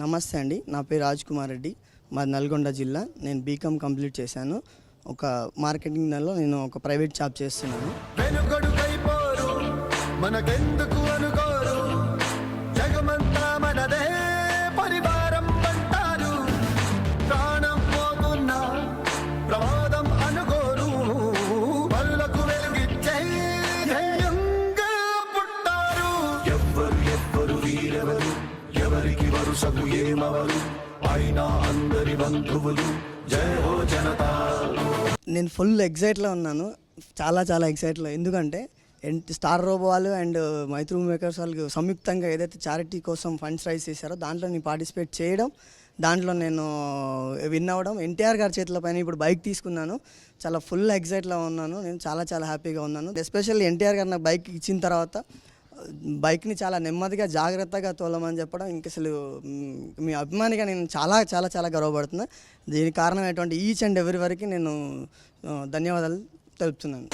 నమస్తే అండి. నా పేరు రాజ్ కుమార్ రెడ్డి. మాది నల్గొండ జిల్లా. నేను బీకామ్ కంప్లీట్ చేశాను. ఒక మార్కెటింగ్ నెలలో నేను ఒక ప్రైవేట్ జాబ్ చేస్తున్నాను. మనకెందుకు అనుకోరు, జగమంతా మనదే పరివారం అంటారు. ప్రాణం పోతున్నా ప్రమాదం అనుకోరు, పనులకు వెలుగిచ్చే ధైర్యంగా పుట్టారు. ఎవ్వరు వీరెవరు, ఎవరికి వరుసకు ఏమవరు, అయినా అందరి బంధువులు. జై హో జనతా. నేను ఫుల్ ఎక్సైట్లో ఉన్నాను, చాలా ఎక్సైట్లో. ఎందుకంటే స్టార్ రోబో వాళ్ళు అండ్ మైత్రి మేకర్స్ వాళ్ళు సంయుక్తంగా ఏదైతే చారిటీ కోసం ఫండ్స్ రైజ్ చేశారో దాంట్లో నేను పార్టిసిపేట్ చేయడం, దాంట్లో నేను విన్ అవ్వడం, ఎన్టీఆర్ గారి చేతుల పైన ఇప్పుడు బైక్ తీసుకున్నాను. చాలా ఫుల్ ఎక్సైట్లో ఉన్నాను. నేను చాలా హ్యాపీగా ఉన్నాను. ఎస్పెషల్లీ ఎన్టీఆర్ గారు నాకు బైక్ ఇచ్చిన తర్వాత బైక్ని చాలా నెమ్మదిగా జాగ్రత్తగా తోలమని చెప్పడం, ఇంక అసలు మీ అభిమానిగా నేను చాలా గర్వపడుతున్నా. దీనికి కారణమైనటువంటి ఈచ్ అండ్ ఎవరి వరకు నేను ధన్యవాదాలు తెలుపుతున్నాను.